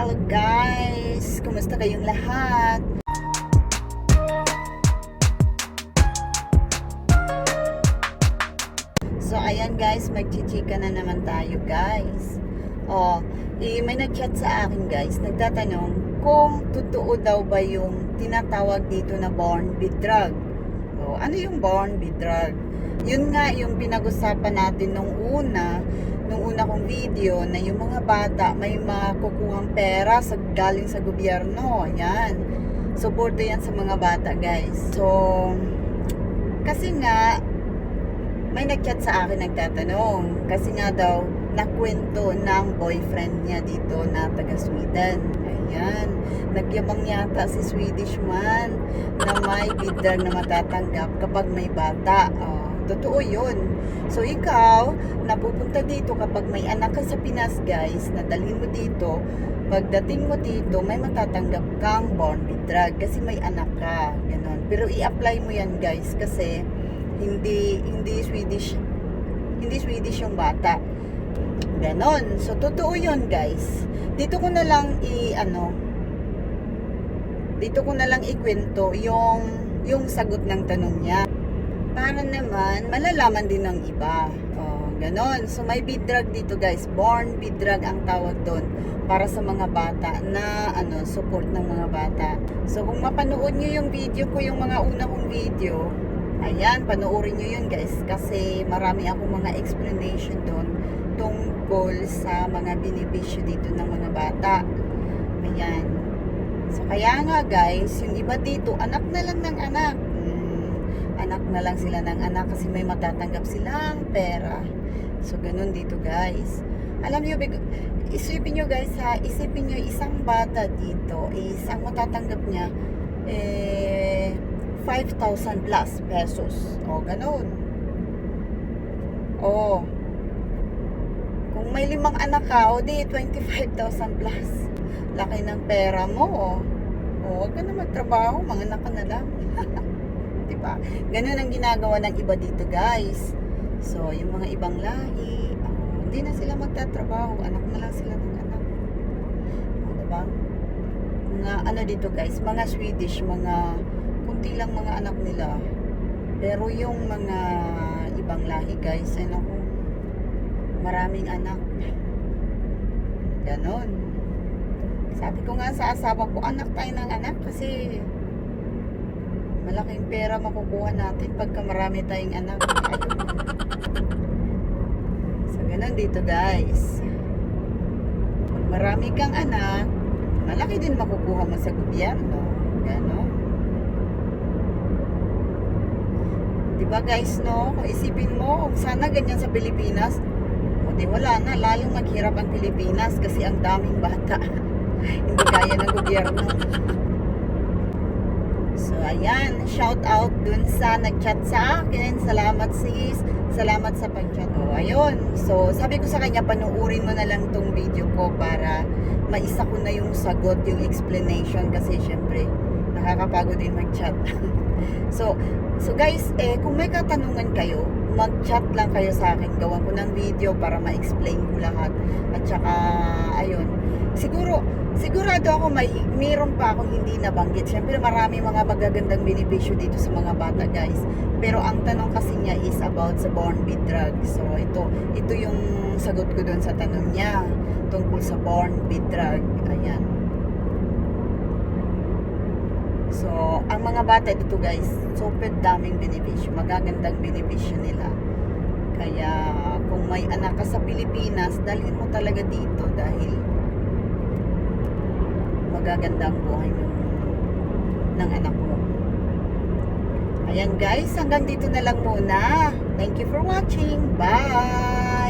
Hello guys! Kumusta kayong lahat? So ayan guys, magchichika na naman tayo guys. May nag-chat sa akin guys, nagtatanong kung totoo daw ba yung tinatawag dito na born with drug. Ano yung born with drug? Yun nga yung pinag-usapan natin nung una kong video na yung mga bata may makukuhang pera galing sa gobyerno. Ayan. Suporta yan sa mga bata guys. So, kasi nga, may nag-chat sa akin nagtatanong. Kasi nga daw, nakwento ng boyfriend niya dito na taga Sweden. Ayan. Nagyabang yata si Swedish man na may bidder na matatanggap kapag may bata. Totoo yun. So ikaw, napupunta dito kapag may anak ka sa Pinas guys, nadalhin mo dito, pagdating mo dito, may matatanggap kang born with drug kasi may anak ka. Ganon. Pero i-apply mo yan guys kasi hindi Swedish yung bata. Ganon. So totoo yun guys. Dito ko na lang ikwento yung sagot ng tanong niya. Para naman, malalaman din ng iba. Ganon. So, may bid drug dito guys. Born bid drug ang tawag doon. Para sa mga bata na, support ng mga bata. So, kung mapanood nyo yung video ko, yung mga una kong video, ayan, panoorin nyo yun guys. Kasi marami akong mga explanation doon tungkol sa mga benepisyo dito ng mga bata. Ayan. So, kaya nga guys, yung iba dito, anak na lang ng anak. Anak na lang sila ng anak kasi may matatanggap silang pera. So, ganun dito guys. Alam nyo, isipin nyo guys ha, isipin nyo isang bata dito is ang matatanggap niya 5,000 plus pesos. Ganun. Kung may 5 anak ka, di 25,000 plus. Laki ng pera mo. Huwag ka na magtrabaho, mga anak ka na lang. Diba? Ganun ang ginagawa ng iba dito guys. So yung mga ibang lahi, hindi na sila magtatrabaho, anak na lang sila ng anak. Diba? Mga dito guys, mga Swedish, mga kunti lang mga anak nila. Pero yung mga ibang lahi guys, maraming anak. Ganon. Sabi ko nga sa asawa ko, anak tayo ng anak kasi malaking pera makukuha natin pagka marami tayong anak. So, ganun dito guys. Pag marami kang anak, malaki din makukuha mo sa gobyerno. Ganon. Diba guys, no? Kung isipin mo, kung sana ganyan sa Pilipinas, di wala na. Lalong maghirap ang Pilipinas kasi ang daming bata. Hindi kaya ng gobyerno. So, ayan. Shout out dun sa nag-chat sa akin. Salamat sis. Salamat sa pag-chat. Ayun. So, sabi ko sa kanya, panuurin mo na lang tong video ko para maisa ko na yung sagot, yung explanation. Kasi, syempre, nakakapagod din mag-chat. So guys, kung may katanungan kayo, mag-chat lang kayo sa akin. Gawan ko ng video para ma-explain ko lahat. At saka, ayun. Sigurado ako mayroon pa akong hindi nabanggit. Siyempre marami mga magagandang benepisyo dito sa mga bata guys. Pero ang tanong kasi niya is about sa born with drug. So ito yung sagot ko doon sa tanong niya tungkol sa born with drug. Ayan. So ang mga bata dito guys, super daming benepisyo. Magagandang benepisyo nila. Kaya kung may anak ka sa Pilipinas, dalhin mo talaga dito dahil magaganda ang buhay ng anak mo. Ayan guys, hanggang dito na lang muna. Thank you for watching. Bye!